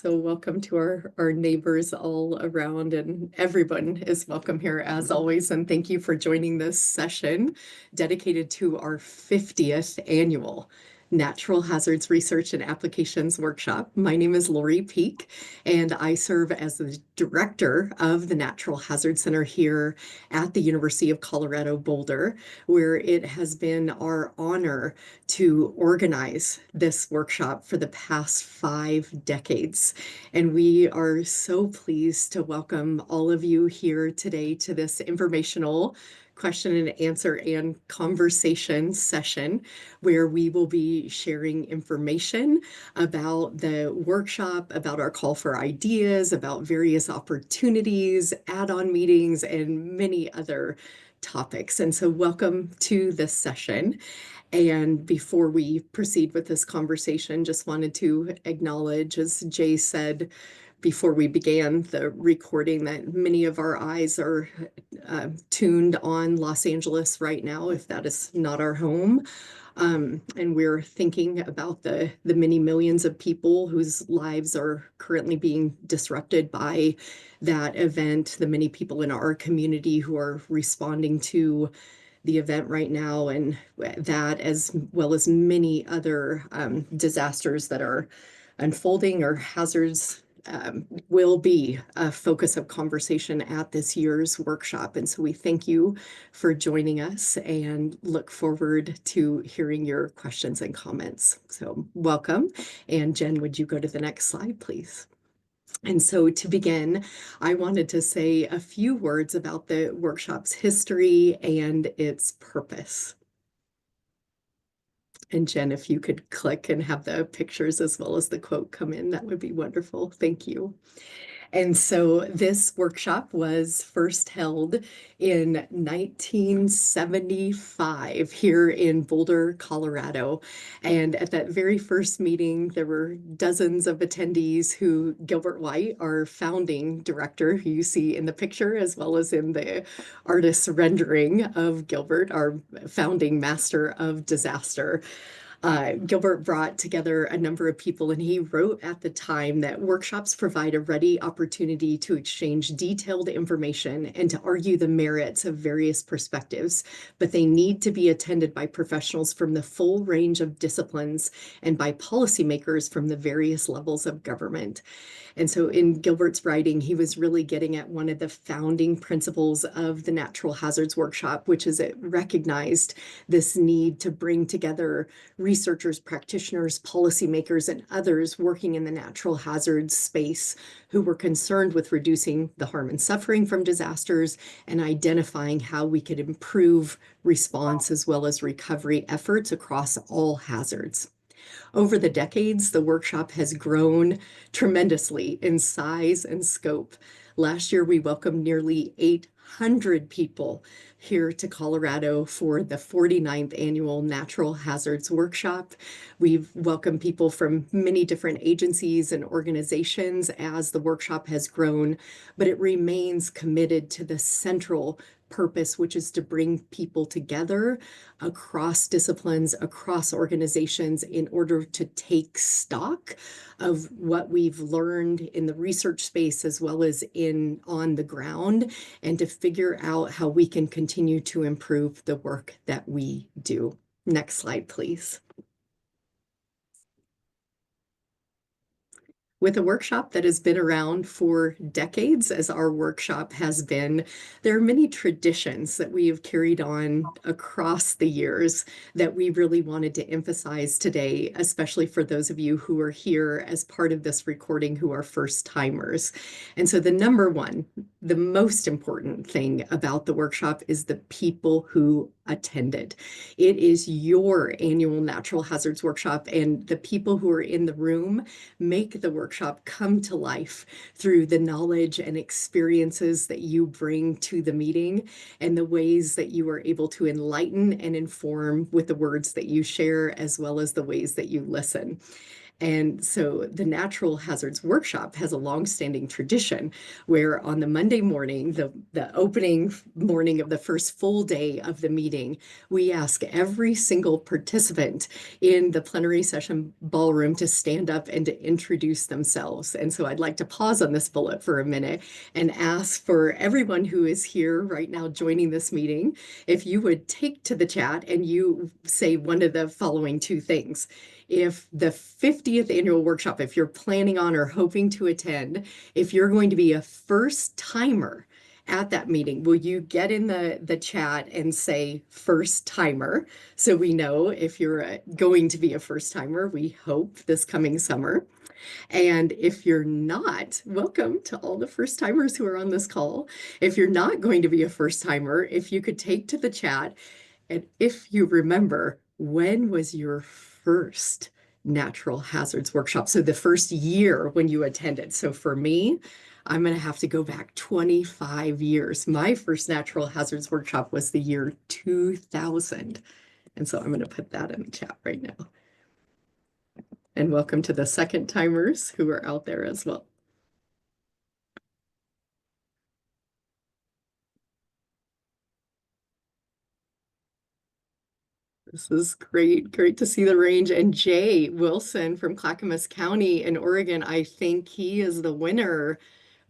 So welcome to our neighbors all around, and everyone is welcome here as always. And thank you for joining this session dedicated to our 50th annual Natural Hazards Research and Applications Workshop. My name is Lori Peak, and I serve as the director of the Natural Hazard Center here at the University of Colorado Boulder, where it has been our honor to organize this workshop for the past 5 decades. And we are so pleased to welcome all of you here today to this informational question and answer and conversation session where we will be sharing information about the workshop, about our call for ideas, about various opportunities, add-on meetings, and many other topics. And so welcome to this session. And before we proceed with this conversation, just wanted to acknowledge, as Jay said before we began the recording, that many of our eyes are tuned on Los Angeles right now, if that is not our home. And we're thinking about the many millions of people whose lives are currently being disrupted by that event, the many people in our community who are responding to the event right now, and that as well as many other disasters that are unfolding or hazards will be a focus of conversation at this year's workshop. And so we thank you for joining us and look forward to hearing your questions and comments. So welcome. And Jen, would you go to the next slide, please? And so to begin, I wanted to say a few words about the workshop's history and its purpose. And Jen, if you could click and have the pictures as well as the quote come in, that would be wonderful. Thank you. And so this workshop was first held in 1975 here in Boulder, Colorado. And at that very first meeting, there were dozens of attendees who Gilbert White, our founding director, who you see in the picture, as well as in the artist's rendering of Gilbert, our founding master of disaster. Gilbert brought together a number of people, and he wrote at the time that workshops provide a ready opportunity to exchange detailed information and to argue the merits of various perspectives, but they need to be attended by professionals from the full range of disciplines and by policymakers from the various levels of government. And so in Gilbert's writing, he was really getting at one of the founding principles of the Natural Hazards Workshop, which is it recognized this need to bring together researchers, practitioners, policymakers, and others working in the natural hazards space who were concerned with reducing the harm and suffering from disasters and identifying how we could improve response as well as recovery efforts across all hazards. Over the decades, the workshop has grown tremendously in size and scope. Last year, we welcomed nearly 800 people here to Colorado for the 49th annual Natural Hazards Workshop. We've welcomed people from many different agencies and organizations as the workshop has grown, but it remains committed to the central purpose, which is to bring people together across disciplines, across organizations in order to take stock of what we've learned in the research space as well as on the ground, and to figure out how we can continue to improve the work that we do. Next slide, please. With a workshop that has been around for decades, as our workshop has been, there are many traditions that we have carried on across the years that we really wanted to emphasize today, especially for those of you who are here as part of this recording who are first timers. And so the number one, the most important thing about the workshop is the people who attended. It is your annual Natural Hazards Workshop, and the people who are in the room make the workshop come to life through the knowledge and experiences that you bring to the meeting and the ways that you are able to enlighten and inform with the words that you share, as well as the ways that you listen. And so the Natural Hazards Workshop has a longstanding tradition where on the Monday morning, the opening morning of the first full day of the meeting, we ask every single participant in the plenary session ballroom to stand up and to introduce themselves. And so I'd like to pause on this bullet for a minute and ask for everyone who is here right now joining this meeting, if you would take to the chat and you say one of the following two things. If the 50th annual workshop, if you're planning on or hoping to attend, if you're going to be a first timer at that meeting, will you get in the chat and say first timer? So we know if you're going to be a first timer, we hope this coming summer. And if you're not, welcome to all the first timers who are on this call. If you're not going to be a first timer, if you could take to the chat, and if you remember, when was your first natural hazards workshop? So the first year when you attended. So for me, I'm going to have to go back 25 years. My first natural hazards workshop was the year 2000. And so I'm going to put that in the chat right now. And welcome to the second timers who are out there as well. This is great. Great to see the range. And Jay Wilson from Clackamas County in Oregon, I think he is the winner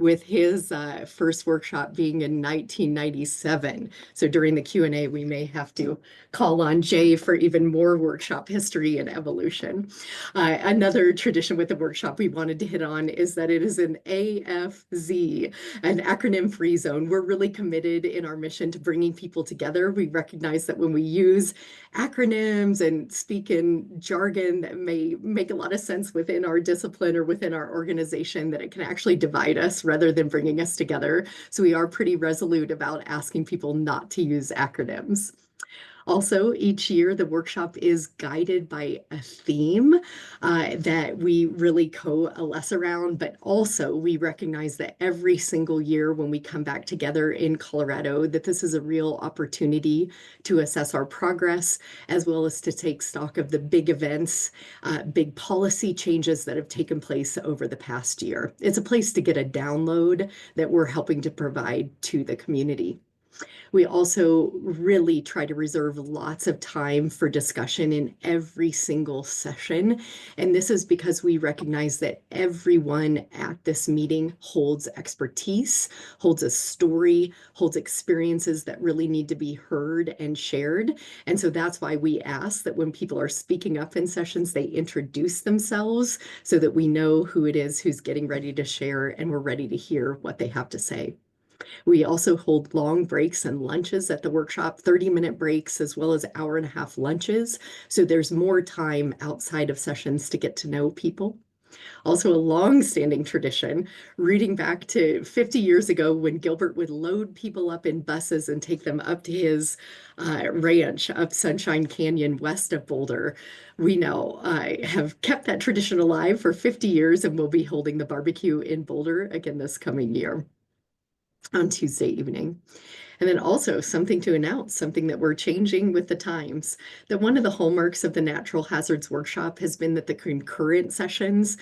with his first workshop being in 1997. So during the Q&A, we may have to call on Jay for even more workshop history and evolution. Another tradition with the workshop we wanted to hit on is that it is an AFZ, an acronym-free zone. We're really committed in our mission to bringing people together. We recognize that when we use acronyms and speak in jargon that may make a lot of sense within our discipline or within our organization, that it can actually divide us rather than bringing us together. So we are pretty resolute about asking people not to use acronyms. Also, each year the workshop is guided by a theme that we really coalesce around, but also we recognize that every single year when we come back together in Colorado, that this is a real opportunity to assess our progress, as well as to take stock of the big events, big policy changes that have taken place over the past year. It's a place to get a download that we're helping to provide to the community. We also really try to reserve lots of time for discussion in every single session. And this is because we recognize that everyone at this meeting holds expertise, holds a story, holds experiences that really need to be heard and shared. And so that's why we ask that when people are speaking up in sessions, they introduce themselves so that we know who it is who's getting ready to share and we're ready to hear what they have to say. We also hold long breaks and lunches at the workshop, 30-minute breaks, as well as hour-and-a-half lunches. So there's more time outside of sessions to get to know people. Also a long-standing tradition, reading back to 50 years ago when Gilbert would load people up in buses and take them up to his ranch up Sunshine Canyon west of Boulder. We now have kept that tradition alive for 50 years and will be holding the barbecue in Boulder again this coming year on Tuesday evening. And then also something to announce, something that we're changing with the times, that one of the hallmarks of the Natural Hazards Workshop has been that the concurrent sessions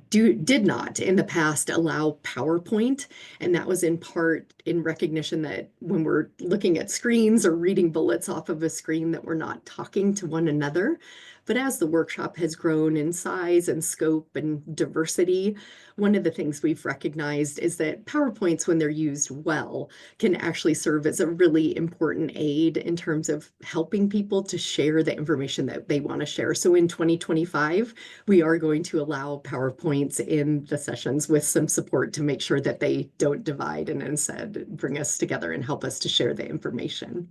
did not in the past allow PowerPoint. And that was in part in recognition that when we're looking at screens or reading bullets off of a screen, that we're not talking to one another. But as the workshop has grown in size and scope and diversity, one of the things we've recognized is that PowerPoints, when they're used well, can actually serve as a really important aid in terms of helping people to share the information that they want to share. So in 2025, we are going to allow PowerPoints in the sessions with some support to make sure that they don't divide and instead bring us together and help us to share the information.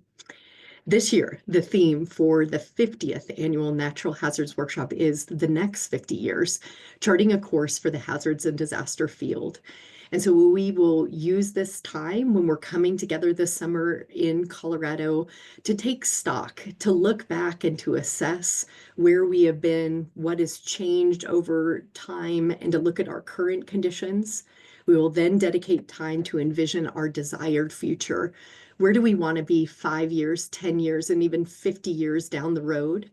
This year, the theme for the 50th Annual Natural Hazards Workshop is The Next 50 Years, charting a course for the hazards and disaster field. And so we will use this time when we're coming together this summer in Colorado to take stock, to look back and to assess where we have been, what has changed over time, and to look at our current conditions. We will then dedicate time to envision our desired future. Where do we want to be 5 years, 10 years, and even 50 years down the road?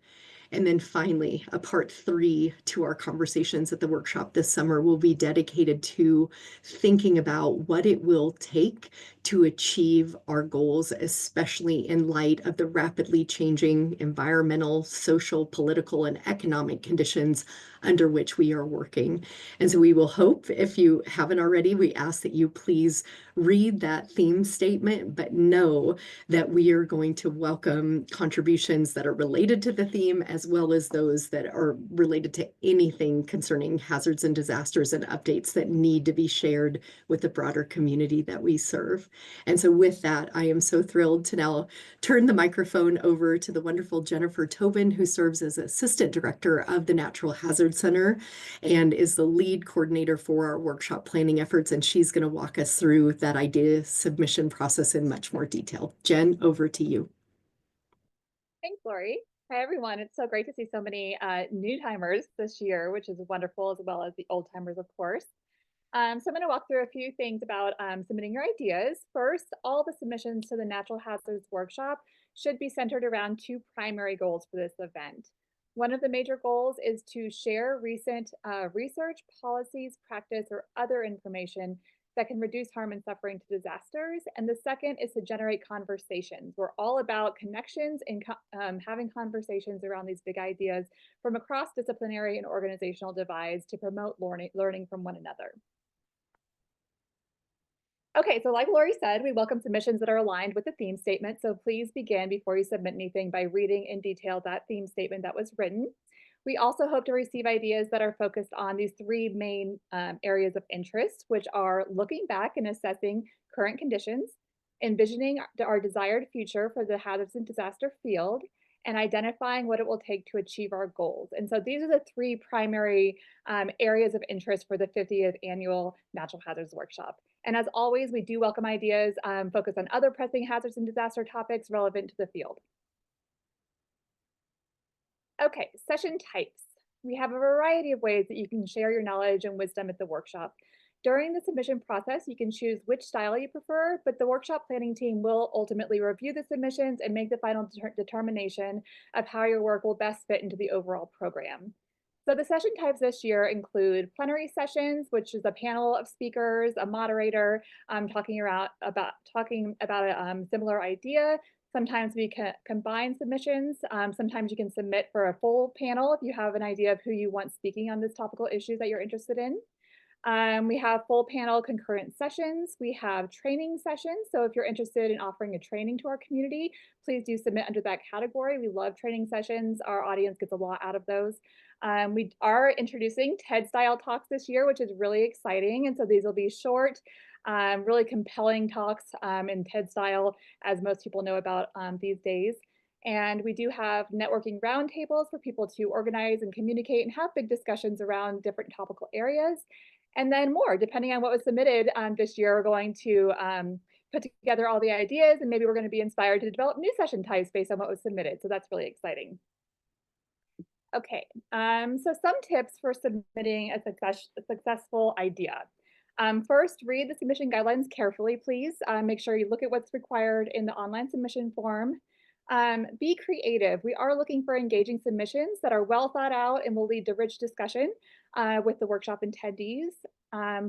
And then finally, a part 3 to our conversations at the workshop this summer will be dedicated to thinking about what it will take to achieve our goals, especially in light of the rapidly changing environmental, social, political, and economic conditions under which we are working. And so we will hope, if you haven't already, we ask that you please read that theme statement, but know that we are going to welcome contributions that are related to the theme, as well as those that are related to anything concerning hazards and disasters and updates that need to be shared with the broader community that we serve. And so with that, I am so thrilled to now turn the microphone over to the wonderful Jennifer Tobin, who serves as Assistant Director of the Natural Hazard Center and is the lead coordinator for our workshop planning efforts. And she's going to walk us through that idea submission process in much more detail. Jen, over to you. Thanks, Lori. Hi, everyone. It's so great to see so many new timers this year, which is wonderful, as well as the old timers, of course. So I'm going to walk through a few things about submitting your ideas. First, all the submissions to the Natural Hazards Workshop should be centered around 2 primary goals for this event. One of the major goals is to share recent research, policies, practice, or other information that can reduce harm and suffering to disasters. And the second is to generate conversations. We're all about connections and having conversations around these big ideas from across disciplinary and organizational divides to promote learning from one another. Okay, so like Lori said, we welcome submissions that are aligned with the theme statement. So please begin before you submit anything by reading in detail that theme statement that was written. We also hope to receive ideas that are focused on these 3 main areas of interest, which are looking back and assessing current conditions, envisioning our desired future for the hazards and disaster field, and identifying what it will take to achieve our goals. And so these are the 3 primary areas of interest for the 50th annual Natural Hazards Workshop. And as always, we do welcome ideas focused on other pressing hazards and disaster topics relevant to the field. Okay, session types. We have a variety of ways that you can share your knowledge and wisdom at the workshop. During the submission process, you can choose which style you prefer, but the workshop planning team will ultimately review the submissions and make the final determination of how your work will best fit into the overall program. So the session types this year include plenary sessions, which is a panel of speakers, a moderator talking about a similar idea. Sometimes we can combine submissions. Sometimes you can submit for a full panel if you have an idea of who you want speaking on this topical issues that you're interested in. We have full panel concurrent sessions. We have training sessions. So if you're interested in offering a training to our community, please do submit under that category. We love training sessions. Our audience gets a lot out of those. We are introducing TED style talks this year, which is really exciting. And so these will be short, really compelling talks in TED style, as most people know about these days. And we do have networking roundtables for people to organize and communicate and have big discussions around different topical areas. And then more, depending on what was submitted this year, we're going to put together all the ideas, and maybe we're going to be inspired to develop new session types based on what was submitted. So that's really exciting. Okay, so some tips for submitting a successful idea. First, read the submission guidelines carefully, please. Make sure you look at what's required in the online submission form. Be creative. We are looking for engaging submissions that are well thought out and will lead to rich discussion with the workshop attendees.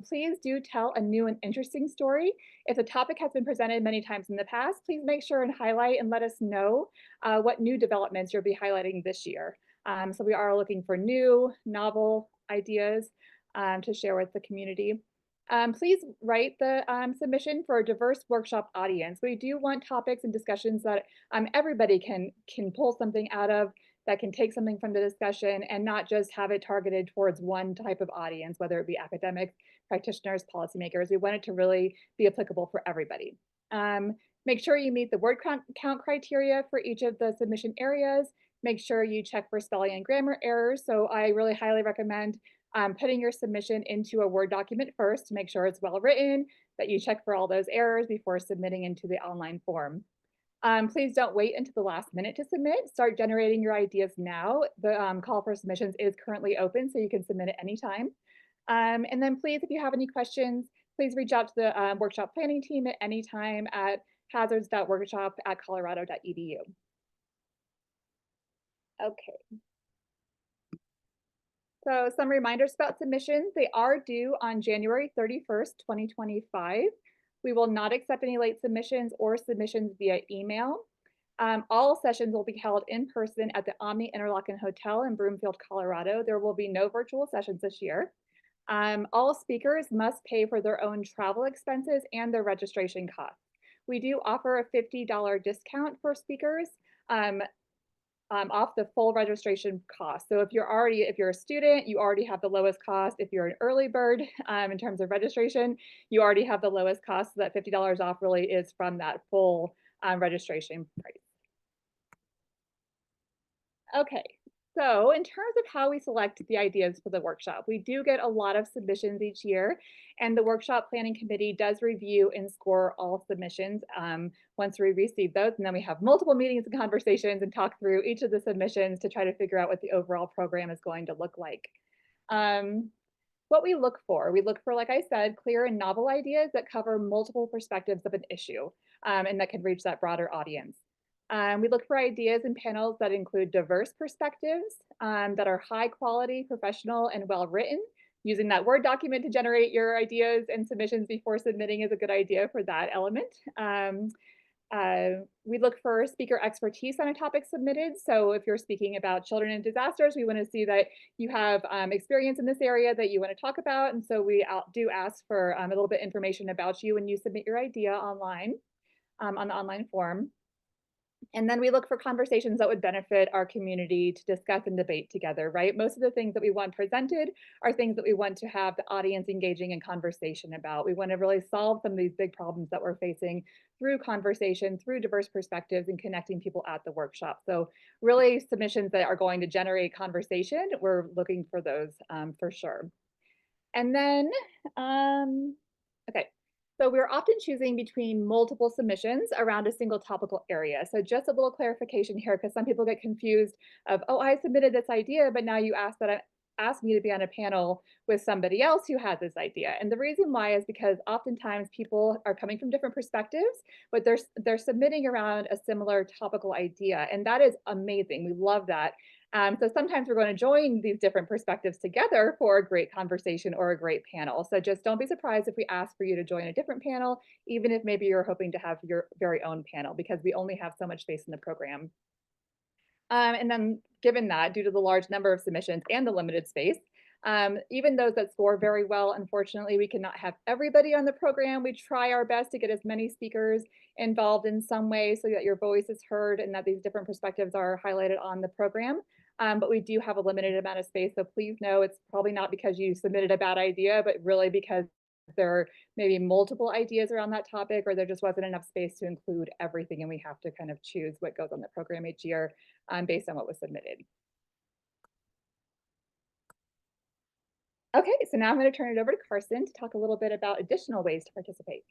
Please do tell a new and interesting story. If the topic has been presented many times in the past, please make sure and highlight and let us know what new developments you'll be highlighting this year. So we are looking for new, novel ideas to share with the community. Please write the submission for a diverse workshop audience. We do want topics and discussions that everybody can pull something out of, that can take something from the discussion and not just have it targeted towards one type of audience, whether it be academics, practitioners, policymakers. We want it to really be applicable for everybody. Make sure you meet the word count criteria for each of the submission areas. Make sure you check for spelling and grammar errors. So I really highly recommend putting your submission into a Word document first to make sure it's well written, that you check for all those errors before submitting into the online form. Please don't wait until the last minute to submit. Start generating your ideas now. The call for submissions is currently open, so you can submit at any time. And then please, if you have any questions, please reach out to the workshop planning team at any time at hazards.workshop@colorado.edu. Okay. So some reminders about submissions. They are due on January 31st, 2025. We will not accept any late submissions or submissions via email. All sessions will be held in person at the Omni Interlaken Hotel in Broomfield, Colorado. There will be no virtual sessions this year. All speakers must pay for their own travel expenses and their registration costs. We do offer a $50 discount for speakers. Off the full registration cost. So if you're a student, you already have the lowest cost. If you're an early bird in terms of registration, you already have the lowest cost. So that $50 off really is from that full registration price. Okay, so in terms of how we select the ideas for the workshop, we do get a lot of submissions each year, and the workshop planning committee does review and score all submissions once we receive those. And then we have multiple meetings and conversations and talk through each of the submissions to try to figure out what the overall program is going to look like. What we look for, like I said, clear and novel ideas that cover multiple perspectives of an issue and that can reach that broader audience. We look for ideas and panels that include diverse perspectives that are high quality, professional, and well written. Using that Word document to generate your ideas and submissions before submitting is a good idea for that element. We look for speaker expertise on a topic submitted. So if you're speaking about children in disasters, we want to see that you have experience in this area that you want to talk about. And so we do ask for a little bit information about you when you submit your idea online on the online form. And then we look for conversations that would benefit our community to discuss and debate together, right? Most of the things that we want presented are things that we want to have the audience engaging in conversation about. We want to really solve some of these big problems that we're facing through conversation, through diverse perspectives, and connecting people at the workshop. So really submissions that are going to generate conversation, we're looking for those for sure. And then, okay. So we're often choosing between multiple submissions around a single topical area. So just a little clarification here, because some people get confused of, oh, I submitted this idea, but now you asked me to be on a panel with somebody else who has this idea. And the reason why is because oftentimes people are coming from different perspectives, but they're submitting around a similar topical idea. And that is amazing. We love that. So sometimes we're going to join these different perspectives together for a great conversation or a great panel. So just don't be surprised if we ask for you to join a different panel, even if maybe you're hoping to have your very own panel, because we only have so much space in the program. And then given that, due to the large number of submissions and the limited space, even those that score very well, unfortunately, we cannot have everybody on the program. We try our best to get as many speakers involved in some way so that your voice is heard and that these different perspectives are highlighted on the program. But we do have a limited amount of space. So please know it's probably not because you submitted a bad idea, but really because there are maybe multiple ideas around that topic, or there just wasn't enough space to include everything. And we have to kind of choose what goes on the program each year based on what was submitted. Okay, so now I'm going to turn it over to Carson to talk a little bit about additional ways to participate.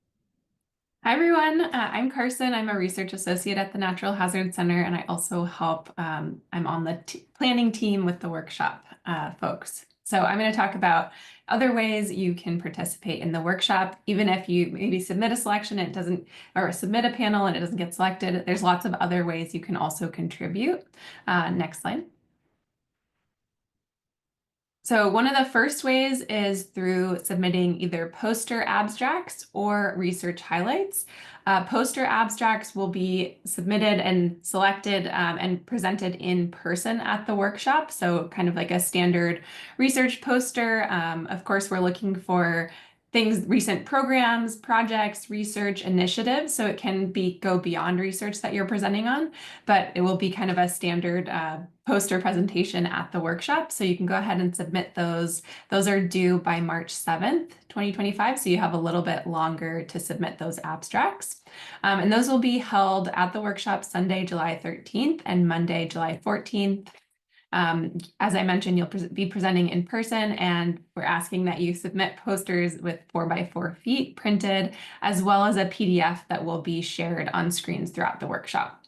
Hi, everyone. I'm Carson. I'm a research associate at the Natural Hazard Center, and I also help, I'm on the planning team with the workshop folks. So I'm going to talk about other ways you can participate in the workshop, even if you maybe submit a selection, it doesn't, or submit a panel and it doesn't get selected. There's lots of other ways you can also contribute. Next slide. So one of the first ways is through submitting either poster abstracts or research highlights. Poster abstracts will be submitted and selected and presented in person at the workshop. So kind of like a standard research poster. Of course, we're looking for things, recent programs, projects, research initiatives. So it can go beyond research that you're presenting on, but it will be kind of a standard poster presentation at the workshop. So you can go ahead and submit those. Those are due by March 7th, 2025. So you have a little bit longer to submit those abstracts. And those will be held at the workshop Sunday, July 13th and Monday, July 14th. As I mentioned, you'll be presenting in person, and we're asking that you submit posters with 4x4 feet printed, as well as a PDF that will be shared on screens throughout the workshop.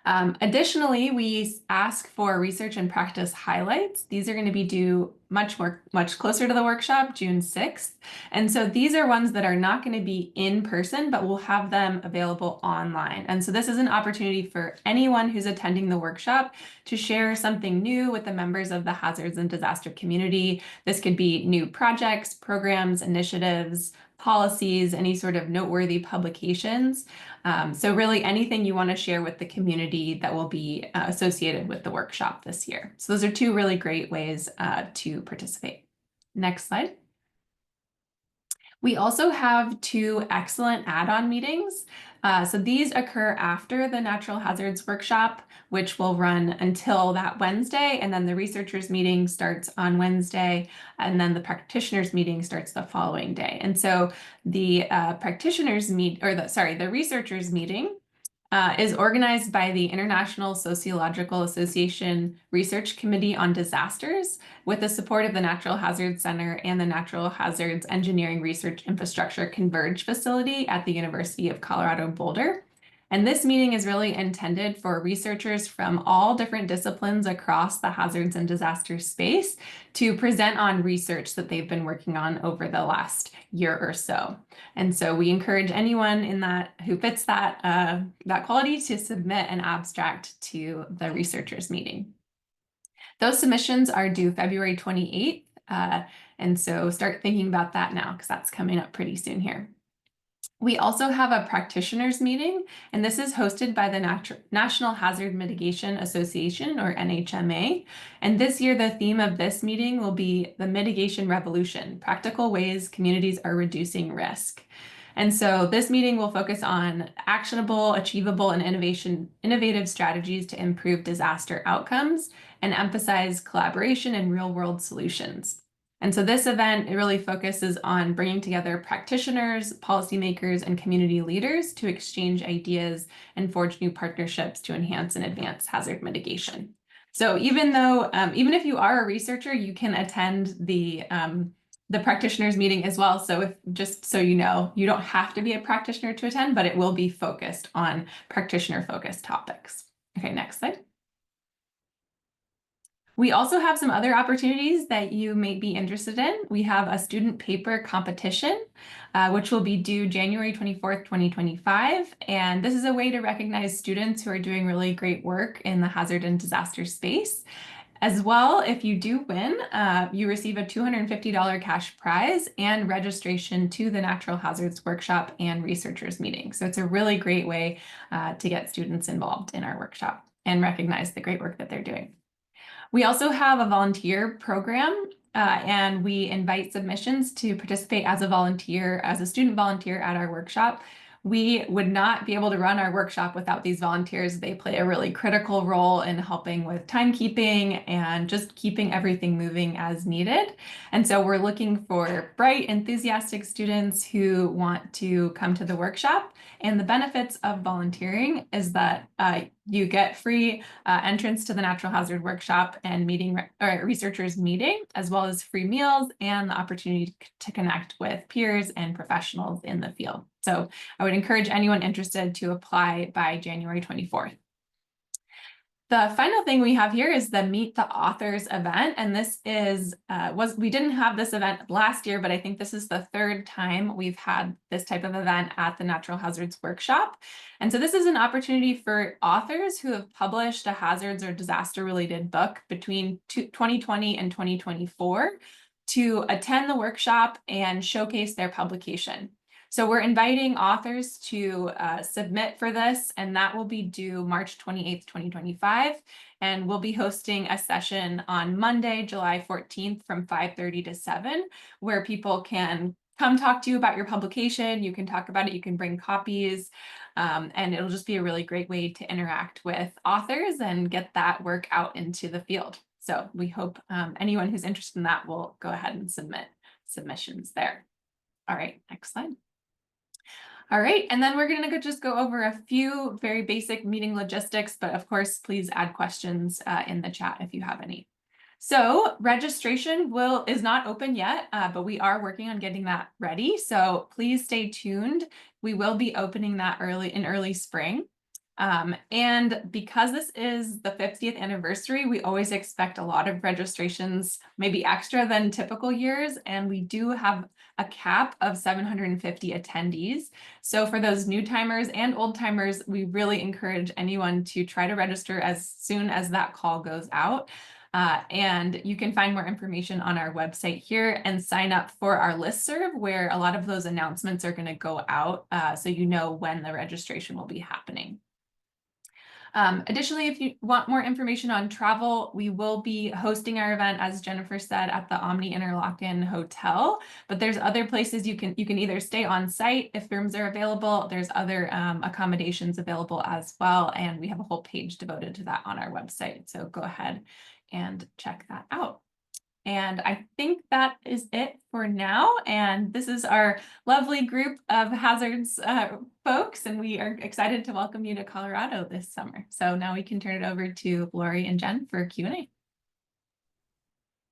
Additionally, we ask for research and practice highlights. These are going to be due much closer to the workshop, June 6th. And so these are ones that are not going to be in person, but we'll have them available online. And so this is an opportunity for anyone who's attending the workshop to share something new with the members of the hazards and disaster community. This could be new projects, programs, initiatives, policies, any sort of noteworthy publications. So really anything you want to share with the community that will be associated with the workshop this year. So those are two really great ways to participate. Next slide. We also have two excellent add-on meetings. So these occur after the natural hazards workshop, which will run until that Wednesday, and then the researchers meeting starts on Wednesday, and then the practitioners meeting starts the following day. And so the the researchers meeting is organized by the International Sociological Association Research Committee on Disasters with the support of the Natural Hazards Center and the Natural Hazards Engineering Research Infrastructure Converge facility at the University of Colorado Boulder. And this meeting is really intended for researchers from all different disciplines across the hazards and disaster space to present on research that they've been working on over the last year or so. And so we encourage anyone in that who fits that quality to submit an abstract to the researchers meeting. Those submissions are due February 28th. And so start thinking about that now because that's coming up pretty soon here. We also have a practitioners meeting, and this is hosted by the National Hazard Mitigation Association, or NHMA. And this year, the theme of this meeting will be the mitigation revolution, practical ways communities are reducing risk. And so this meeting will focus on actionable, achievable, and innovative strategies to improve disaster outcomes and emphasize collaboration and real-world solutions. And so this event, it really focuses on bringing together practitioners, policymakers, and community leaders to exchange ideas and forge new partnerships to enhance and advance hazard mitigation. So even if you are a researcher, you can attend the practitioners meeting as well. So just so you know, you don't have to be a practitioner to attend, but it will be focused on practitioner-focused topics. Okay, next slide. We also have some other opportunities that you may be interested in. We have a student paper competition, which will be due January 24th, 2025. And this is a way to recognize students who are doing really great work in the hazard and disaster space. As well, if you do win, you receive a $250 cash prize and registration to the Natural Hazards Workshop and Researchers Meeting. So it's a really great way to get students involved in our workshop and recognize the great work that they're doing. We also have a volunteer program, and we invite submissions to participate as a student volunteer at our workshop. We would not be able to run our workshop without these volunteers. They play a really critical role in helping with timekeeping and just keeping everything moving as needed. And so we're looking for bright, enthusiastic students who want to come to the workshop. And the benefits of volunteering is that you get free entrance to the Natural Hazard Workshop and researchers meeting, as well as free meals and the opportunity to connect with peers and professionals in the field. So I would encourage anyone interested to apply by January 24th. The final thing we have here is the Meet the Authors event, and this is we didn't have this event last year, but I think this is the third time we've had this type of event at the Natural Hazards Workshop. And so this is an opportunity for authors who have published a hazards or disaster related book between 2020 and 2024 to attend the workshop and showcase their publication. So we're inviting authors to submit for this, and that will be due March 28th, 2025. And we'll be hosting a session on Monday, July 14th from 5:30 to 7, where people can come talk to you about your publication. You can talk about it, you can bring copies, and it'll just be a really great way to interact with authors and get that work out into the field. So we hope anyone who's interested in that will go ahead and submit submissions there. All right, next slide. All right, and then we're going to just go over a few very basic meeting logistics, but of course, please add questions in the chat if you have any. So registration is not open yet, but we are working on getting that ready. So please stay tuned. We will be opening that in early spring. And because this is the 50th anniversary, we always expect a lot of registrations, maybe extra than typical years. And we do have a cap of 750 attendees. So for those new timers and old timers, we really encourage anyone to try to register as soon as that call goes out. And you can find more information on our website here and sign up for our listserv, where a lot of those announcements are going to go out, so you know when the registration will be happening. Additionally, if you want more information on travel, we will be hosting our event, as Jennifer said, at the Omni Interlaken Hotel. But there's other places you can either stay on site if rooms are available. There's other accommodations available as well, and we have a whole page devoted to that on our website. So go ahead and check that out. And I think that is it for now. And this is our lovely group of hazards folks, and we are excited to welcome you to Colorado this summer. So now we can turn it over to Lori and Jen for Q&A.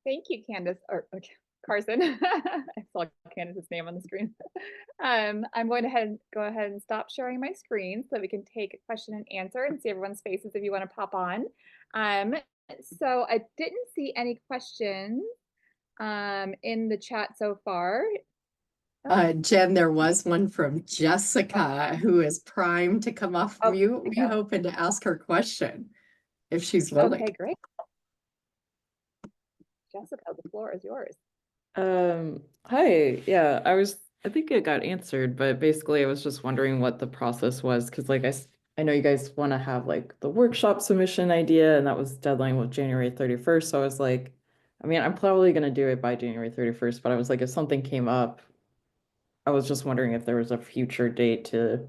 Thank you, Candace, or okay, Carson. I saw Candace's name on the screen. I'm going to go ahead and stop sharing my screen so that we can take question and answer and see everyone's faces if you want to pop on. So I didn't see any questions in the chat so far. Jen, there was one from Jessica, who is primed to come off mute. We hope and to ask her question if she's willing. Okay, great. Jessica, the floor is yours. Hi. Yeah, I think it got answered, but basically I was just wondering what the process was, because like I know you guys want to have like the workshop submission idea, and that was deadline was January 31st. So I was like, I mean, I'm probably going to do it by January 31st, but I was like, if something came up, I was just wondering if there was a future date to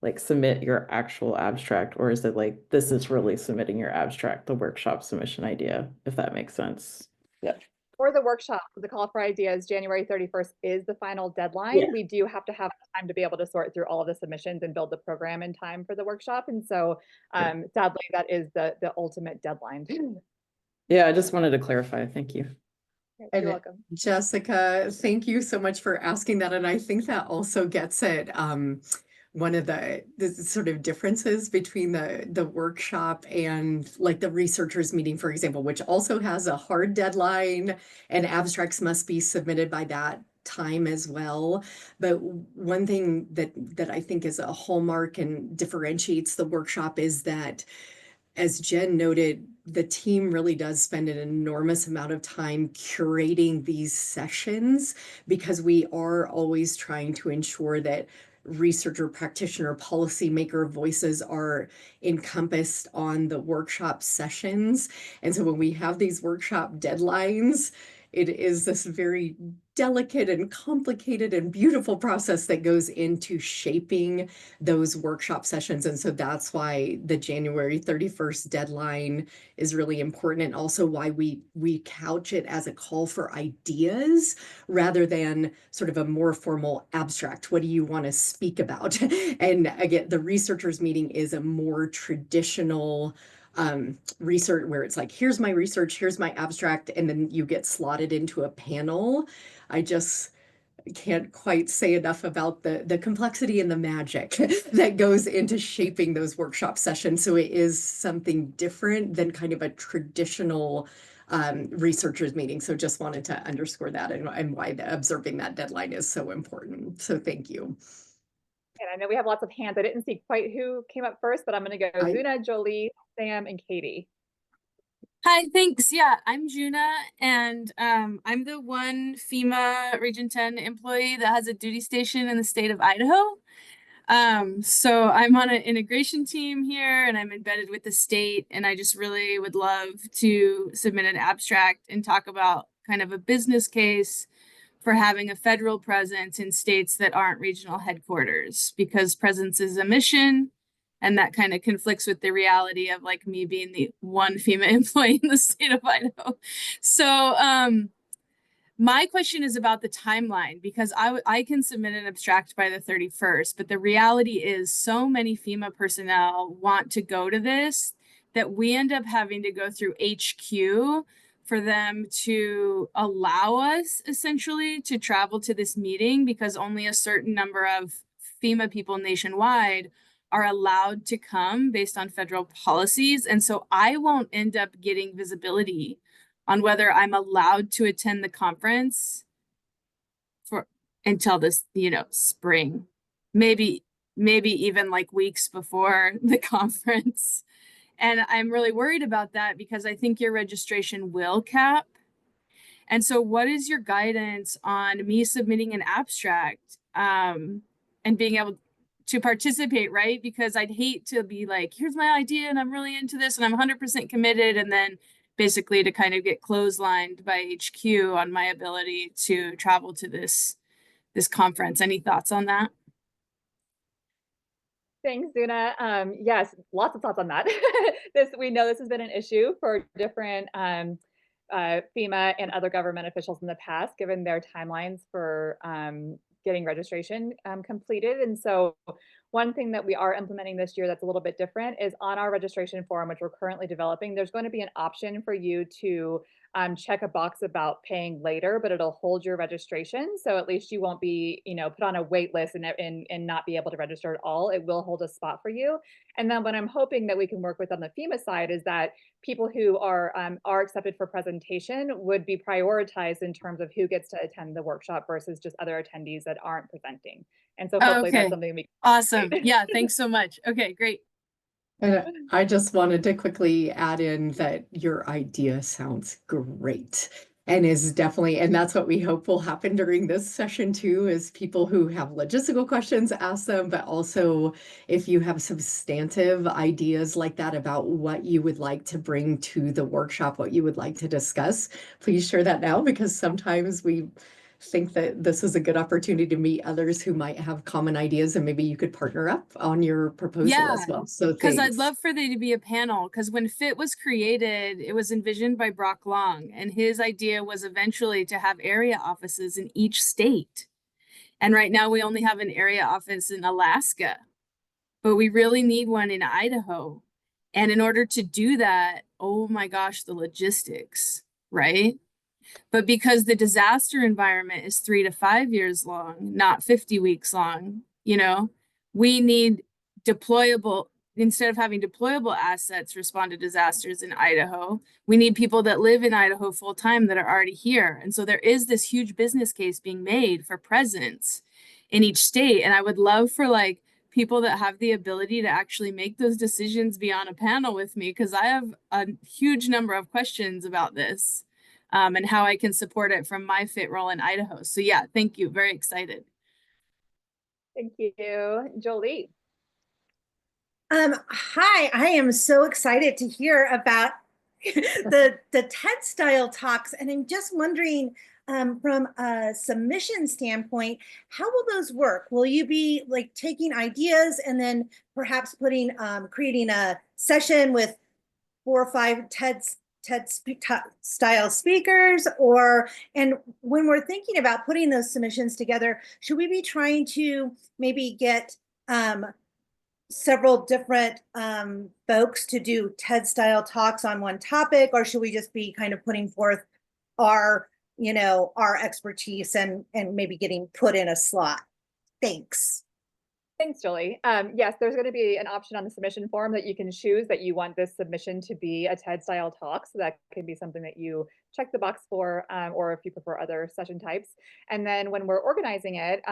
like submit your actual abstract, or is it like, this is really submitting your abstract, the workshop submission idea, if that makes sense. Yeah. For the workshop, the call for ideas, January 31st is the final deadline. Yeah. We do have to have time to be able to sort through all of the submissions and build the program in time for the workshop. And so sadly, that is the ultimate deadline. Yeah, I just wanted to clarify. Thank you. You're welcome. Jessica, thank you so much for asking that. And I think that also gets at one of the sort of differences between the workshop and like the researchers meeting, for example, which also has a hard deadline and abstracts must be submitted by that time as well. But one thing that I think is a hallmark and differentiates the workshop is that, as Jen noted, the team really does spend an enormous amount of time curating these sessions, because we are always trying to ensure that researcher, practitioner, policymaker voices are encompassed on the workshop sessions. And so when we have these workshop deadlines, it is this very delicate and complicated and beautiful process that goes into shaping those workshop sessions. And so that's why the January 31st deadline is really important, and also why we couch it as a call for ideas rather than sort of a more formal abstract. What do you want to speak about? And again, the researchers meeting is a more traditional research where it's like, here's my research, here's my abstract, and then you get slotted into a panel. I just can't quite say enough about the complexity and the magic that goes into shaping those workshop sessions. So it is something different than kind of a traditional researchers meeting. So just wanted to underscore that and why observing that deadline is so important. So thank you. And I know we have lots of hands. I didn't see quite who came up first, but I'm going to go Zuna, Jolie, Sam, and Katie. Hi, thanks. Yeah, I'm Juna, and I'm the one FEMA Region 10 employee that has a duty station in the state of Idaho. So I'm on an integration team here, and I'm embedded with the state, and I just really would love to submit an abstract and talk about kind of a business case for having a federal presence in states that aren't regional headquarters, because presence is a mission. And that kind of conflicts with the reality of like me being the one FEMA employee in the state of Idaho. So my question is about the timeline, because I can submit an abstract by the 31st, but the reality is so many FEMA personnel want to go to this that we end up having to go through HQ for them to allow us essentially to travel to this meeting, because only a certain number of FEMA people nationwide are allowed to come based on federal policies. And so I won't end up getting visibility on whether I'm allowed to attend the conference for until this, spring, maybe even like weeks before the conference. And I'm really worried about that because I think your registration will cap. And so what is your guidance on me submitting an abstract and being able to participate, right? Because I'd hate to be like, here's my idea and I'm really into this and I'm 100% committed, and then basically to kind of get clotheslined by HQ on my ability to travel to this conference. Any thoughts on that? Thanks, Zuna. Yes, lots of thoughts on that. We know this has been an issue for different FEMA and other government officials in the past, given their timelines for getting registration completed. And so one thing that we are implementing this year that's a little bit different is on our registration form, which we're currently developing, there's going to be an option for you to check a box about paying later, but it'll hold your registration. So at least you won't be, put on a wait list and not be able to register at all. It will hold a spot for you. And then what I'm hoping that we can work with on the FEMA side is that people who are accepted for presentation would be prioritized in terms of who gets to attend the workshop versus just other attendees that aren't presenting. And so hopefully that's something we Awesome. Yeah, thanks so much. Okay, great. And I just wanted to quickly add in that your idea sounds great and is definitely, and that's what we hope will happen during this session too, is people who have logistical questions, ask them, but also if you have substantive ideas like that about what you would like to bring to the workshop, what you would like to discuss, please share that now, because sometimes we think that this is a good opportunity to meet others who might have common ideas, and maybe you could partner up on your proposal as well. So because I'd thanks. love for there to be a panel, because when FIT was created, it was envisioned by Brock Long, and his idea was eventually to have area offices in each state. And right now we only have an area office in Alaska, but we really need one in Idaho. And in order to do that, oh my gosh, the logistics, right? But because the disaster environment is 3 to 5 years long, not 50 weeks long, we need deployable, instead of having deployable assets respond to disasters in Idaho, we need people that live in Idaho full time that are already here. And so there is this huge business case being made for presence in each state. And I would love for people that have the ability to actually make those decisions be on a panel with me, because I have a huge number of questions about this. And how I can support it from my FIT role in Idaho. So yeah, thank you. Very excited. Thank you. Jolie. Hi, I am so excited to hear about the TED style talks. And I'm just wondering, from a submission standpoint, how will those work? Will you be taking ideas and then perhaps creating a session with 4 or 5 TED style speakers, and when we're thinking about putting those submissions together, should we be trying to maybe get several different folks to do TED style talks on one topic, or should we just be kind of putting forth our expertise and maybe getting put in a slot? Thanks. Thanks, Julie. Yes, there's going to be an option on the submission form that you can choose that you want this submission to be a TED style talk. So that could be something that you check the box for, or if you prefer other session types. And then when we're organizing it,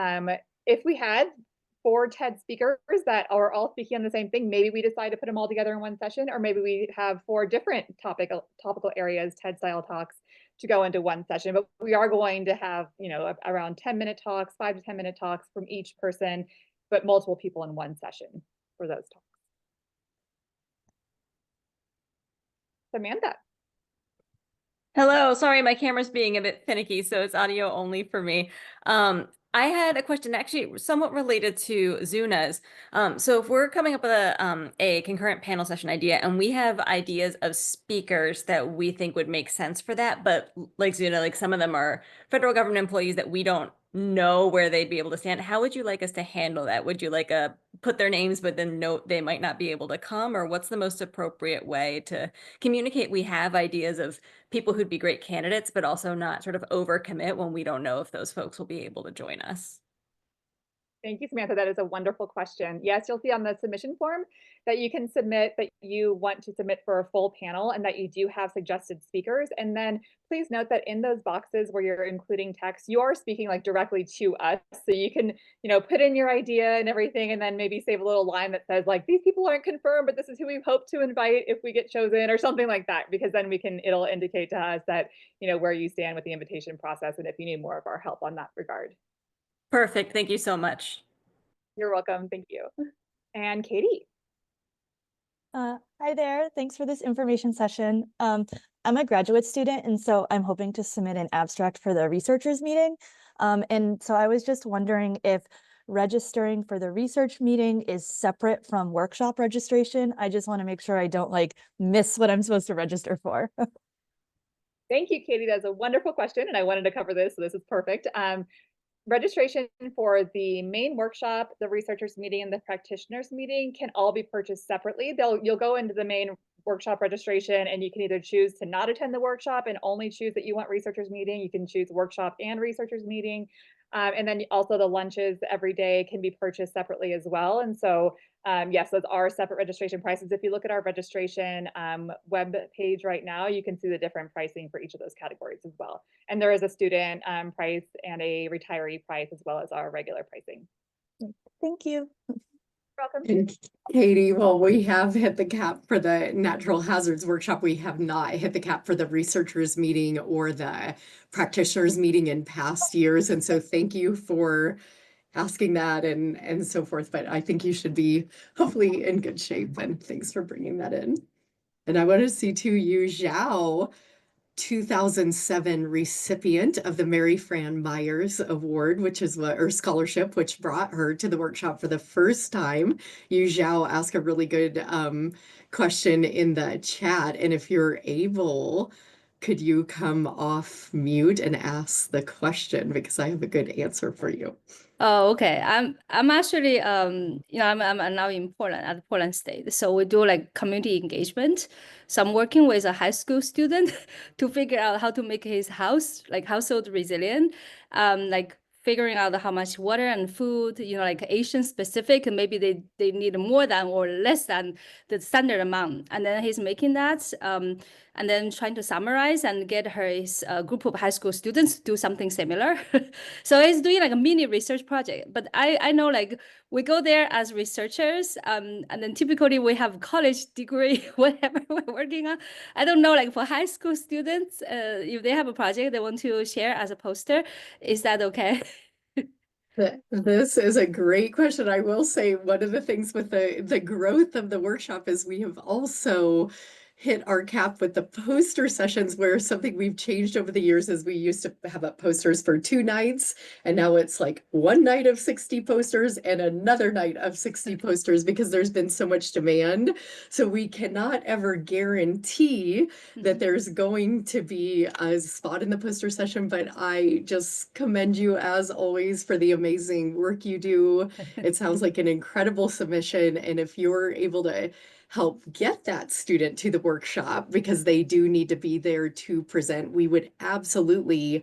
if we had 4 TED speakers that are all speaking on the same thing, maybe we decide to put them all together in one session, or maybe we have 4 different topical areas, TED style talks, to go into one session. But we are going to have, around 10-minute talks, 5 to 10-minute talks from each person, but multiple people in one session for those talks. Samantha. Hello, sorry, my camera's being a bit finicky, so it's audio only for me. I had a question actually somewhat related to Zuna's. So if we're coming up with a concurrent panel session idea and we have ideas of speakers that we think would make sense for that, but like Zuna, some of them are federal government employees that we don't know where they'd be able to stand, how would you like us to handle that? Would you put their names but then note they might not be able to come, or what's the most appropriate way to communicate we have ideas of people who'd be great candidates but also not sort of overcommit when we don't know if those folks will be able to join us? Thank you, Samantha. That is a wonderful question. Yes, you'll see on the submission form that you can submit that you want to submit for a full panel and that you do have suggested speakers. And then please note that in those boxes where you're including text, you are speaking like directly to us. So you can, put in your idea and everything, and then maybe save a little line that says like, these people aren't confirmed, but this is who we hope to invite if we get chosen, or something like that, because then it'll indicate to us that, where you stand with the invitation process and if you need more of our help on that regard. Perfect. Thank you so much. You're welcome. Thank you. And Katie. Hi there. Thanks for this information session. I'm a graduate student, and so I'm hoping to submit an abstract for the researchers meeting. And so I was just wondering if registering for the research meeting is separate from workshop registration. I just want to make sure I don't miss what I'm supposed to register for. Thank you, Katie. That's a wonderful question, and I wanted to cover this, so this is perfect. Registration for the main workshop, the researchers meeting, and the practitioners meeting can all be purchased separately. You'll go into the main workshop registration and you can either choose to not attend the workshop and only choose that you want researchers meeting. You can choose workshop and researchers meeting. And then also the lunches every day can be purchased separately as well. And so yes, those are separate registration prices. If you look at our registration web page right now, you can see the different pricing for each of those categories as well. And there is a student price and a retiree price as well as our regular pricing. Thank you. Welcome. And Katie, well, we have hit the cap for the natural hazards workshop. We have not hit the cap for the researchers meeting or the practitioners meeting in past years. And so thank you for asking that and so forth. But I think you should be hopefully in good shape. And thanks for bringing that in. And I want to see too, Yu Zhao, 2007 recipient of the Mary Fran Myers Award, or scholarship, which brought her to the workshop for the first time. Yu Zhao asked a really good question in the chat. And if you're able, could you come off mute and ask the question? Because I have a good answer for you. Oh, okay. I'm actually I'm now in Portland at Portland State. So we do community engagement. So I'm working with a high school student to figure out how to make his house household resilient. Figuring out how much water and food, Asian specific, and maybe they need more than or less than the standard amount. And then he's making that, and then trying to summarize and get his group of high school students to do something similar. So he's doing a mini research project. But I know we go there as researchers, and then typically we have college degree, whatever we're working on. I don't know, for high school students, if they have a project they want to share as a poster, is that okay? This is a great question. I will say one of the things with the growth of the workshop is we have also hit our cap with the poster sessions, where something we've changed over the years is we used to have up posters for 2 nights, and now it's one night of 60 posters and another night of 60 posters because there's been so much demand. So we cannot ever guarantee that there's going to be a spot in the poster session, but I just commend you as always for the amazing work you do. It sounds like an incredible submission, and if you're able to help get that student to the workshop because they do need to be there to present, we would absolutely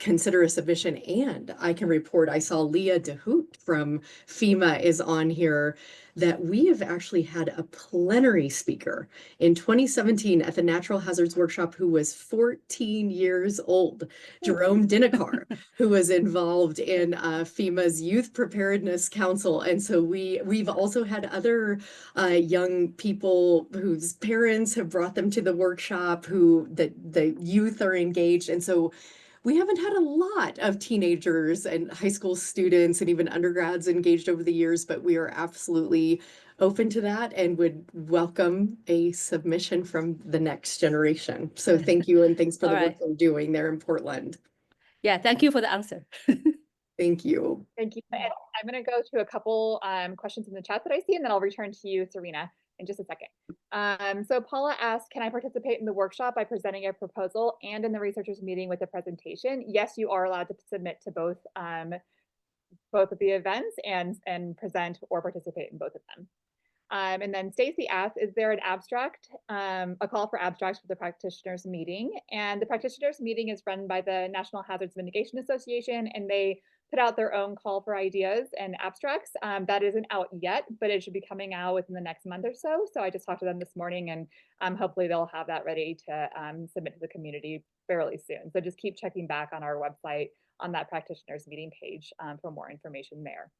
consider a submission. And I can report, I saw Leah DeHoot from FEMA is on here, that we have actually had a plenary speaker in 2017 at the Natural Hazards Workshop who was 14 years old, Jerome Dinakar, who was involved in FEMA's Youth Preparedness Council. And so we've also had other young people whose parents have brought them to the workshop, who the youth are engaged. And so we haven't had a lot of teenagers and high school students and even undergrads engaged over the years, but we are absolutely open to that and would welcome a submission from the next generation. So thank you, and thanks for the work you're doing there in Portland. Yeah, thank you for the answer. Thank you. Thank you. And I'm going to go to a couple questions in the chat that I see, and then I'll return to you, Serena, in just a second. So Paula asked, can I participate in the workshop by presenting a proposal and in the researchers meeting with a presentation? Yes, you are allowed to submit to both of the events and present or participate in both of them. And then Stacy asked, is there an abstract, a call for abstracts for the practitioners meeting? And the practitioners meeting is run by the National Hazards Mitigation Association, and they put out their own call for ideas and abstracts. That isn't out yet, but it should be coming out within the next month or so. So I just talked to them this morning, and hopefully they'll have that ready to submit to the community fairly soon. So just keep checking back on our website on that practitioners meeting page for more information there.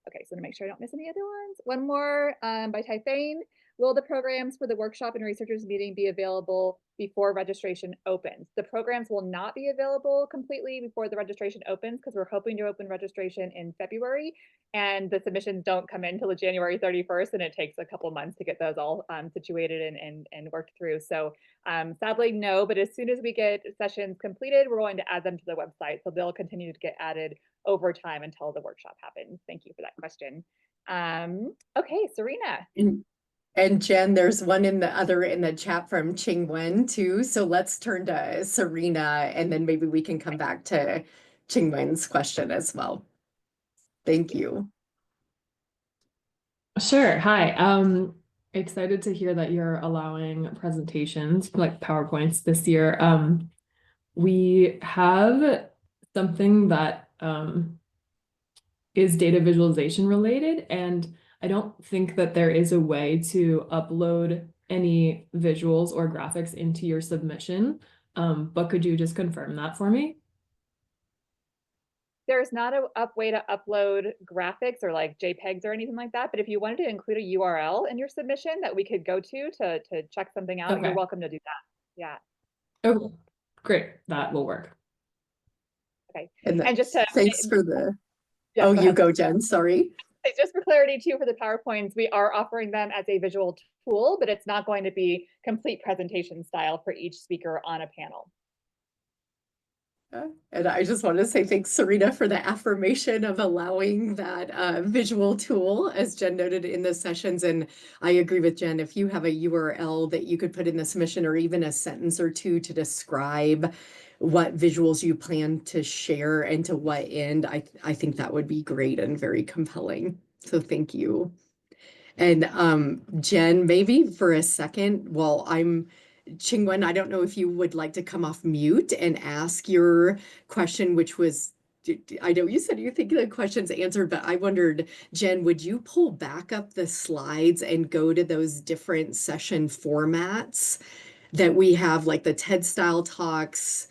Okay, so to make sure I don't miss any other ones. One more by Typhane. Will the programs for the workshop and researchers meeting be available before registration opens? The programs will not be available completely before the registration opens because we're hoping to open registration in February, and the submissions don't come in until January 31st, and it takes a couple months to get those all situated and worked through. So sadly, no, but as soon as we get sessions completed, we're going to add them to the website. So they'll continue to get added over time until the workshop happens. Thank you for that question. Okay, Serena. And Jen, there's one in the chat from Ching Wen too. So let's turn to Serena, and then maybe we can come back to Ching Wen's question as well. Thank you. Sure. Hi. Excited to hear that you're allowing presentations like PowerPoints this year. We have something that is data visualization related, and I don't think that there is a way to upload any visuals or graphics into your submission, but could you just confirm that for me? There's not a way to upload graphics or like JPEGs or anything like that, but if you wanted to include a URL in your submission that we could go to check something out, Okay. you're welcome to do that. Yeah. Okay, great. That will work. Okay. And just to thanks for the. Yeah, Oh, go you ahead. go, Jen. Sorry. Just for clarity too, for the PowerPoints, we are offering them as a visual tool, but it's not going to be complete presentation style for each speaker on a panel. And I just want to say thanks, Serena, for the affirmation of allowing that visual tool, as Jen noted in the sessions. And I agree with Jen, if you have a URL that you could put in the submission, or even a sentence or two to describe what visuals you plan to share and to what end, I think that would be great and very compelling. So thank you. And Jen, maybe for a second, while I'm Chingwen, I don't know if you would like to come off mute and ask your question, which was, I know you said you think the question's answered, but I wondered, Jen, would you pull back up the slides and go to those different session formats that we have, like the TED style talks,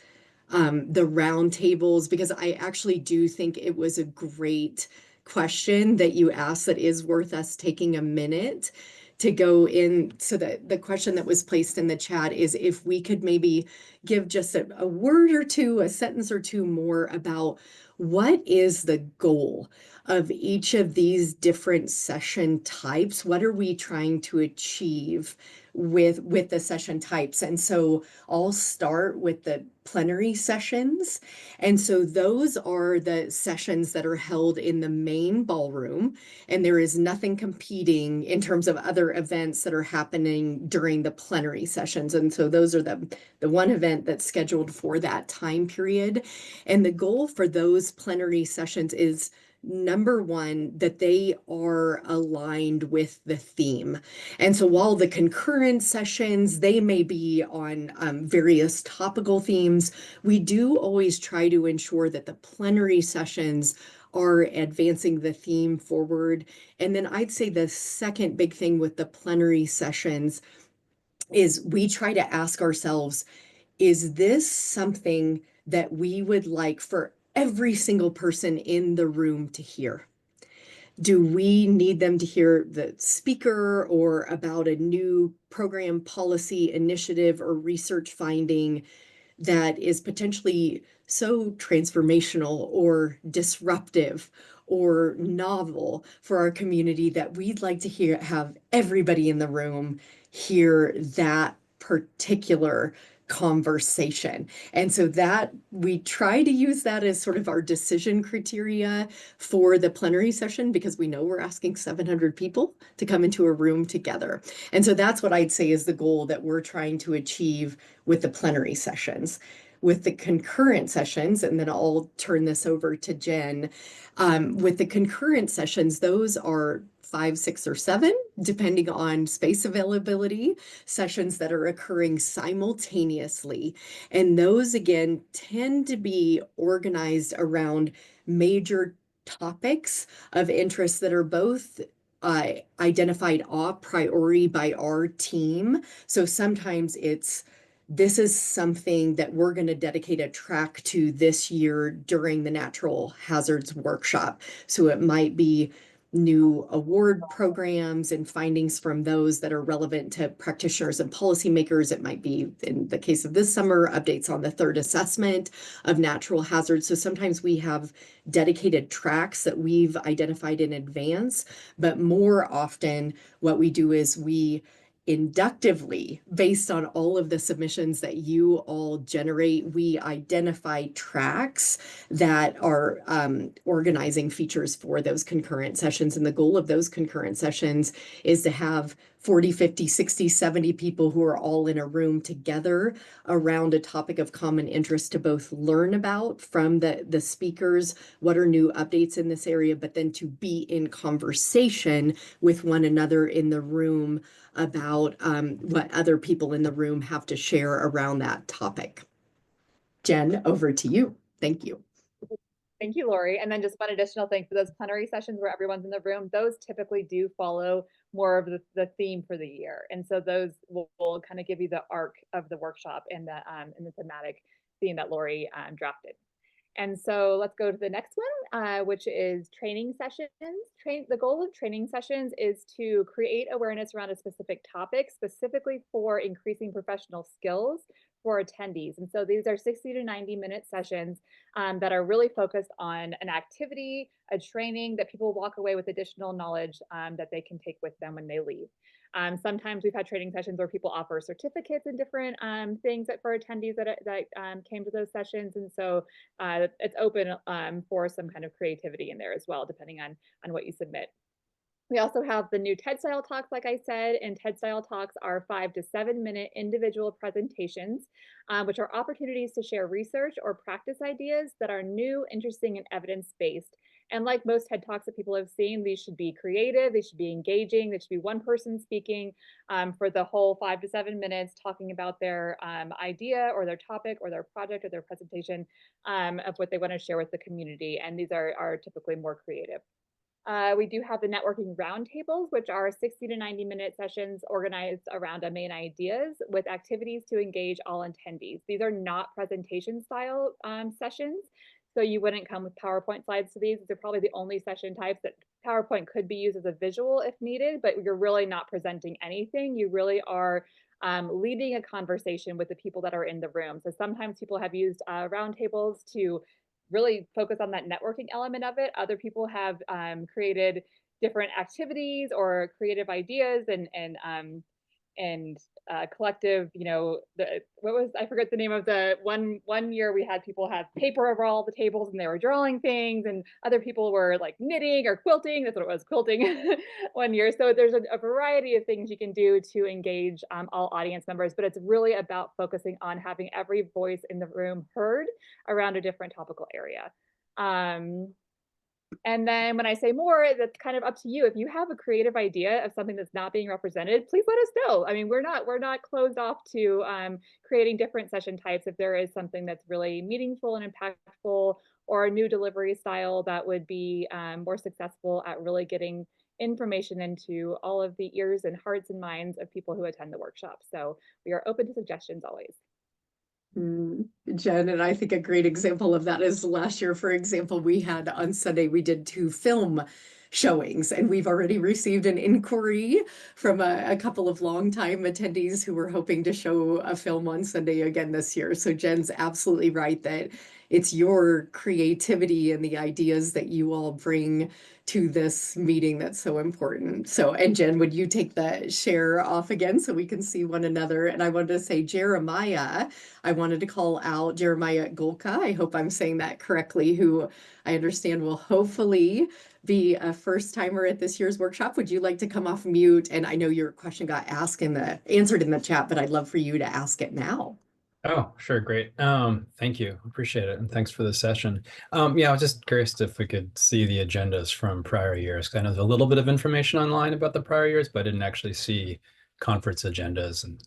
the round tables, because I actually do think it was a great question that you asked that is worth us taking a minute to go in. So that the question that was placed in the chat is if we could maybe give just a word or two, a sentence or two more about what is the goal of each of these different session types? What are we trying to achieve with the session types? And so I'll start with the plenary sessions. And so those are the sessions that are held in the main ballroom, and there is nothing competing in terms of other events that are happening during the plenary sessions. And so those are the one event that's scheduled for that time period. And the goal for those plenary sessions is, number one, that they are aligned with the theme. And so while the concurrent sessions, they may be on various topical themes, we do always try to ensure that the plenary sessions are advancing the theme forward. And then I'd say the second big thing with the plenary sessions is we try to ask ourselves, is this something that we would like for every single person in the room to hear? Do we need them to hear the speaker or about a new program, policy, initiative, or research finding that is potentially so transformational or disruptive or novel for our community that we'd like to have everybody in the room hear that particular conversation? And so that we try to use that as sort of our decision criteria for the plenary session, because we know we're asking 700 people to come into a room together. And so that's what I'd say is the goal that we're trying to achieve with the plenary sessions. with the concurrent sessions, and then I'll turn this over to Jen. With the concurrent sessions, those are 5, 6, or 7, depending on space availability, sessions that are occurring simultaneously. And those, again, tend to be organized around major topics of interest that are both identified a priori by our team. So sometimes this is something that we're going to dedicate a track to this year during the natural hazards workshop. So it might be new award programs and findings from those that are relevant to practitioners and policymakers. It might be, in the case of this summer, updates on the third assessment of natural hazards. So sometimes we have dedicated tracks that we've identified in advance, but more often what we do is we inductively, based on all of the submissions that you all generate, we identify tracks that are organizing features for those concurrent sessions. And the goal of those concurrent sessions is to have 40, 50, 60, 70 people who are all in a room together around a topic of common interest to both learn about from the speakers what are new updates in this area, but then to be in conversation with one another in the room about what other people in the room have to share around that topic. Jen, over to you. Thank you. Thank you, Lori. And then just one additional thing for those plenary sessions where everyone's in the room, those typically do follow more of the theme for the year. And so those will kind of give you the arc of the workshop and the thematic theme that Lori drafted. And so let's go to the next one, which is training sessions. The goal of training sessions is to create awareness around a specific topic, specifically for increasing professional skills for attendees. And so these are 60 to 90-minute sessions that are really focused on an activity, a training that people walk away with additional knowledge that they can take with them when they leave. Sometimes we've had training sessions where people offer certificates and different things for attendees that came to those sessions. And so it's open for some kind of creativity in there as well, depending on what you submit. We also have the new TED Style Talks, like I said, and TED Style Talks are 5 to 7 minute individual presentations, which are opportunities to share research or practice ideas that are new, interesting, and evidence-based. And like most TED Talks that people have seen, these should be creative, they should be engaging, they should be one person speaking for the whole 5 to 7 minutes, talking about their idea or their topic or their project or their presentation of what they want to share with the community. And these are typically more creative. We do have the networking roundtables, which are 60 to 90-minute sessions organized around main ideas with activities to engage all attendees. These are not presentation style sessions, so you wouldn't come with PowerPoint slides to these. These are probably the only session types that PowerPoint could be used as a visual if needed, but you're really not presenting anything. You really are leading a conversation with the people that are in the room. So sometimes people have used roundtables to really focus on that networking element of it. Other people have created different activities or creative ideas and collective, I forget the name of the one year we had people have paper over all the tables and they were drawing things, and other people were like knitting or quilting. That's what it was, quilting one year. So there's a variety of things you can do to engage all audience members, but it's really about focusing on having every voice in the room heard around a different topical area. And then when I say more, that's kind of up to you. If you have a creative idea of something that's not being represented, please let us know. I mean, we're not closed off to creating different session types. If there is something that's really meaningful and impactful, or a new delivery style that would be more successful at really getting information into all of the ears and hearts and minds of people who attend the workshop. So we are open to suggestions always. Jen, and I think a great example of that is last year, for example, we had on Sunday, we did 2 film showings, and we've already received an inquiry from a couple of longtime attendees who were hoping to show a film on Sunday again this year. So Jen's absolutely right that it's your creativity and the ideas that you all bring to this meeting that's so important. So, and Jen, would you take the share off again so we can see one another? And I wanted to say Jeremiah, I wanted to call out Jeremiah Golka. I hope I'm saying that correctly, who I understand will hopefully be a first timer at this year's workshop. Would you like to come off mute? And I know your question got answered in the chat, but I'd love for you to ask it now. Oh, sure. Great. Thank you. Appreciate it. And thanks for the session. Yeah, I was just curious if we could see the agendas from prior years. 'Cause I know there's a little bit of information online about the prior years, but I didn't actually see conference agendas. And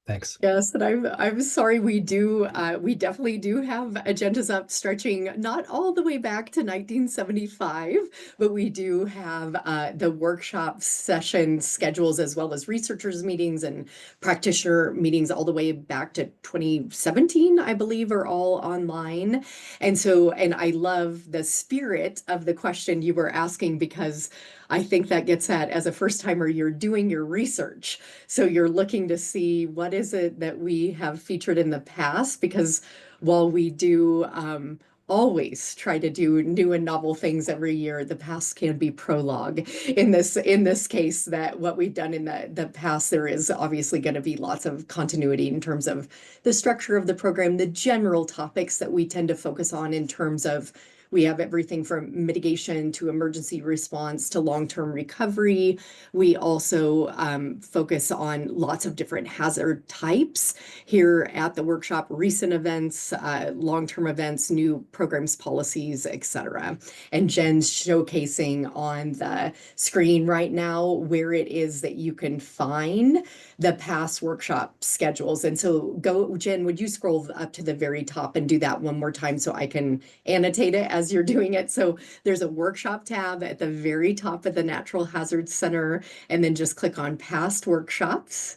thanks. Yes, and I'm sorry, we definitely do have agendas up stretching not all the way back to 1975, but we do have the workshop session schedules as well as researchers meetings and practitioner meetings all the way back to 2017, I believe, are all online. And I love the spirit of the question you were asking, because I think that gets at, as a first timer, you're doing your research. So you're looking to see what is it that we have featured in the past, because while we do always try to do new and novel things every year, the past can be prologue. In this case, that what we've done in the past, there is obviously going to be lots of continuity in terms of the structure of the program, the general topics that we tend to focus on in terms of we have everything from mitigation to emergency response to long-term recovery. We also focus on lots of different hazard types here at the workshop, recent events, long-term events, new programs, policies, etc. And Jen's showcasing on the screen right now where it is that you can find the past workshop schedules. And so Jen, would you scroll up to the very top and do that one more time so I can annotate it as you're doing it? So there's a workshop tab at the very top of the Natural Hazards Center, and then just click on past workshops.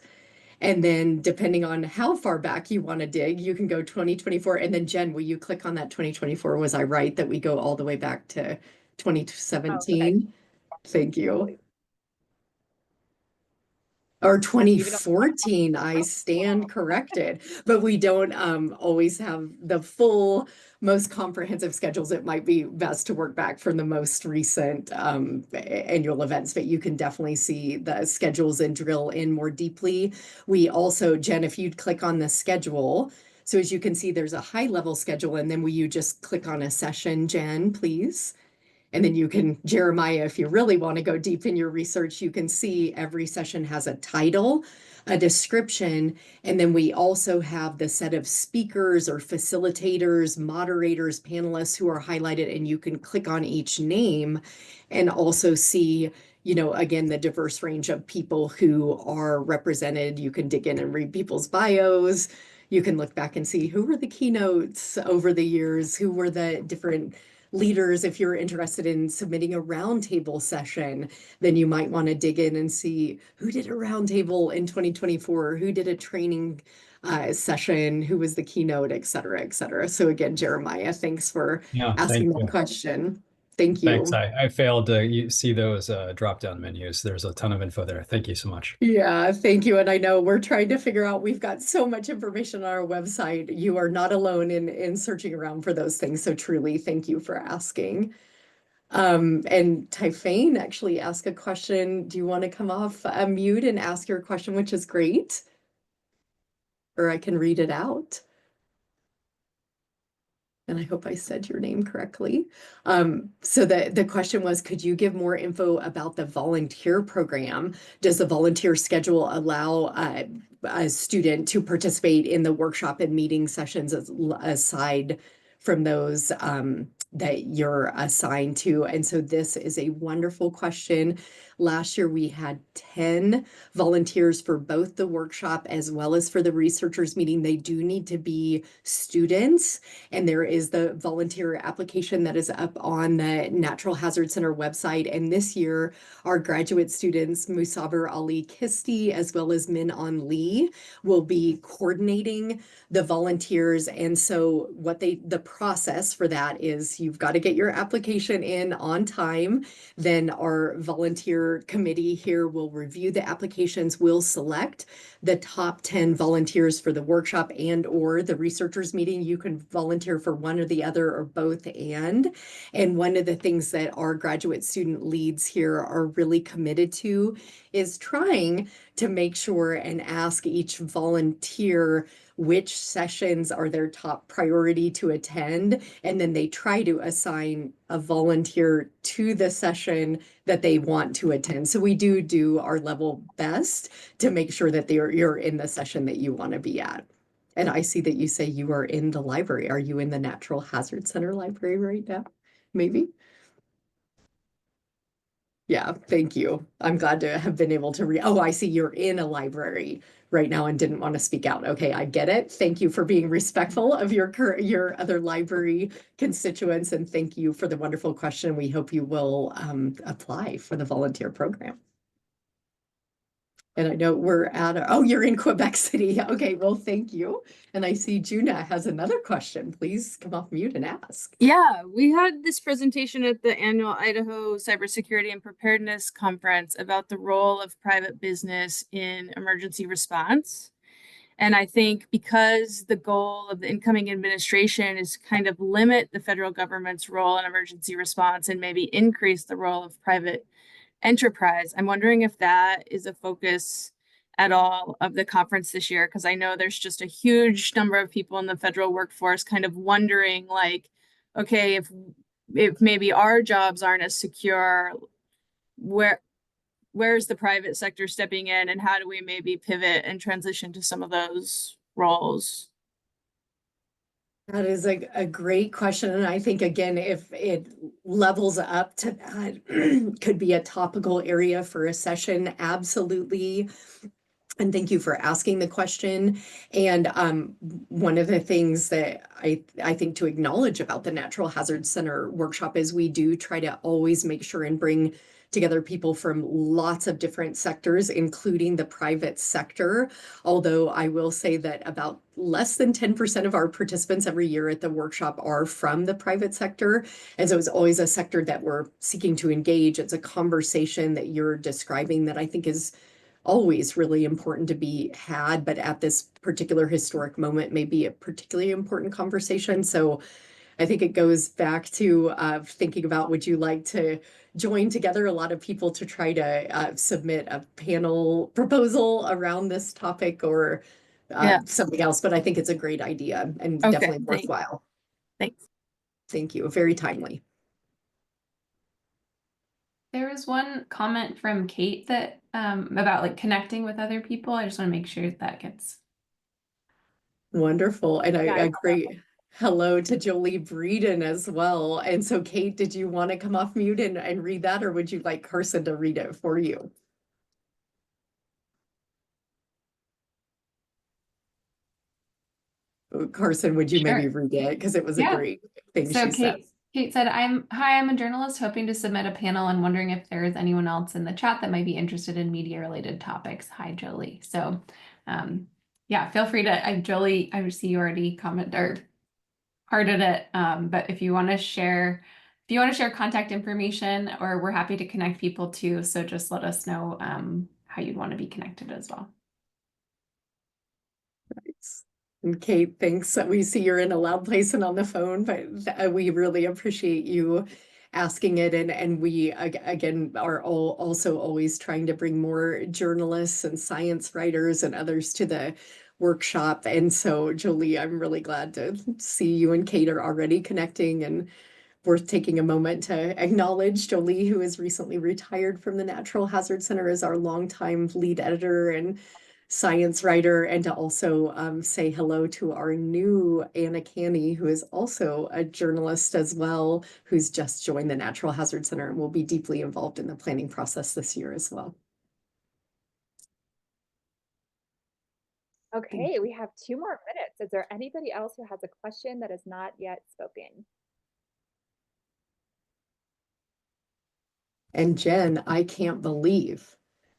And then depending on how far back you want to dig, you can go 2024. And then Jen, will you click on that 2024? Was I right that we go all the way back to 2017? Thank you. Or 2014, I stand corrected, but we don't always have the full, most comprehensive schedules. It might be best to work back from the most recent annual events, but you can definitely see the schedules and drill in more deeply. We also, Jen, if you'd click on the schedule, so as you can see, there's a high level schedule, and then will you just click on a session, Jen, please? And then you can, Jeremiah, if you really want to go deep in your research, you can see every session has a title, a description, and then we also have the set of speakers or facilitators, moderators, panelists who are highlighted, and you can click on each name and also see, again, the diverse range of people who are represented. You can dig in and read people's bios. You can look back and see who were the keynotes over the years, who were the different leaders. If you're interested in submitting a roundtable session, then you might want to dig in and see who did a roundtable in 2024, who did a training session, who was the keynote, et cetera, et cetera. So again, Jeremiah, thanks for asking that question. Thank you. Thanks. I failed to see those drop-down menus. There's a ton of info there. Thank you so much. Yeah, thank you. And I know we're trying to figure out, we've got so much information on our website. You are not alone in searching around for those things. So truly, thank you for asking. And Typhane actually asked a question. Do you want to come off mute and ask your question, which is great? Or I can read it out. And I hope I said your name correctly. So the question was, could you give more info about the volunteer program? Does the volunteer schedule allow a student to participate in the workshop and meeting sessions aside from those that you're assigned to? And so this is a wonderful question. Last year, we had 10 volunteers for both the workshop as well as for the researchers meeting. They do need to be students, and there is the volunteer application that is up on the Natural Hazard Center website. And this year, our graduate students, Musaber Ali Kisti, as well as Min On Lee, will be coordinating the volunteers. And so the process for that is you've got to get your application in on time. Then our volunteer committee here will review the applications. We'll select the top 10 volunteers for the workshop and or the researchers meeting. You can volunteer for one or the other or both. And one of the things that our graduate student leads here are really committed to is trying to make sure and ask each volunteer which sessions are their top priority to attend, and then they try to assign a volunteer to the session that they want to attend. So we do our level best to make sure that you're in the session that you want to be at. And I see that you say you are in the library. Are you in the Natural Hazard Center library right now? Maybe? Yeah, thank you. I'm glad to have been able to oh, I see you're in a library right now and didn't want to speak out. Okay, I get it. Thank you for being respectful of your other library constituents, and thank you for the wonderful question. We hope you will apply for the volunteer program. And I know we're at, oh, you're in Quebec City. Okay, well, thank you. And I see Juna has another question. Please come off mute and ask. Yeah, we had this presentation at the annual Idaho Cybersecurity and Preparedness Conference about the role of private business in emergency response. And I think because the goal of the incoming administration is kind of limit the federal government's role in emergency response and maybe increase the role of private enterprise, I'm wondering if that is a focus at all of the conference this year, because I know there's just a huge number of people in the federal workforce kind of wondering, like, okay, if maybe our jobs aren't as secure, where's the private sector stepping in, and how do we maybe pivot and transition to some of those roles? That is a great question. And I think, again, if it levels up to that, could be a topical area for a session. Absolutely. And thank you for asking the question. And one of the things that I think to acknowledge about the Natural Hazard Center workshop is we do try to always make sure and bring together people from lots of different sectors, including the private sector. Although I will say that about less than 10% of our participants every year at the workshop are from the private sector. And so it's always a sector that we're seeking to engage. It's a conversation that you're describing that I think is always really important to be had, but at this particular historic moment may be a particularly important conversation. So I think it goes back to thinking about, would you like to join together a lot of people to try to submit a panel proposal around this topic, or something else? But I think it's a great idea and definitely worthwhile. Thanks. Thank you. Very timely. There was one comment from Kate that about like connecting with other people. I just want to make sure that gets wonderful. And a great hello to Jolie Breeden as well. And so, Kate, did you want to come off mute and read that, or would you like Carson to read it for you? Carson, would you maybe read it? Because it was a great thing she said. Kate said, hi, I'm a journalist hoping to submit a panel and wondering if there is anyone else in the chat that might be interested in media related topics. Hi, Jolie. So yeah, feel free to, Jolie, I see you already commented or hearted it. But if you want to share, contact information, or we're happy to connect people too. So just let us know how you'd want to be connected as well. And Kate, thanks. We see you're in a loud place and on the phone, but we really appreciate you asking it. And we, again, are also always trying to bring more journalists and science writers and others to the workshop. And so, Jolie, I'm really glad to see you and Kate are already connecting, and worth taking a moment to acknowledge Jolie, who is recently retired from the Natural Hazard Center, as our longtime lead editor and science writer, and to also say hello to our new Anna Canny, who is also a journalist as well, who's just joined the Natural Hazard Center and will be deeply involved in the planning process this year as well. Okay, we have 2 more minutes. Is there anybody else who has a question that has not yet spoken? And Jen, I can't believe,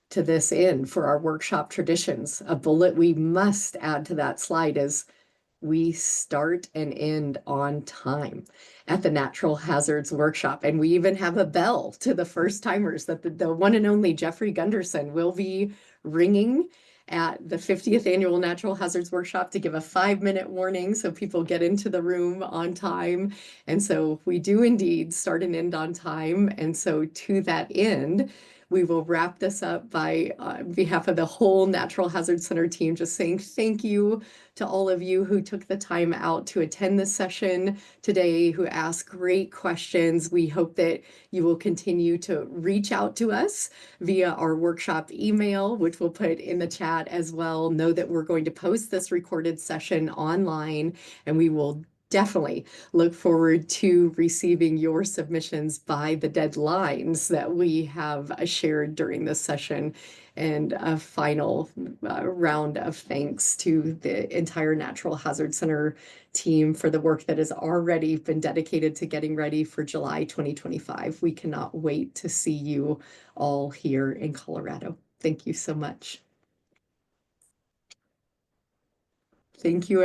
to this end, for our workshop traditions, a bullet we must add to that slide is we start and end on time at the Natural Hazards Workshop. And we even have a bell to the first timers that the one and only Jeffrey Gunderson will be ringing at the 50th Annual Natural Hazards Workshop to give a 5-minute warning so people get into the room on time. And so we do indeed start and end on time. And so to that end, we will wrap this up by on behalf of the whole Natural Hazard Center team, just saying thank you to all of you who took the time out to attend this session today, who asked great questions. We hope that you will continue to reach out to us via our workshop email, which we'll put in the chat as well. Know that we're going to post this recorded session online, and we will definitely look forward to receiving your submissions by the deadlines that we have shared during this session. And a final round of thanks to the entire Natural Hazard Center team for the work that has already been dedicated to getting ready for July 2025. We cannot wait to see you all here in Colorado. Thank you so much. Thank you.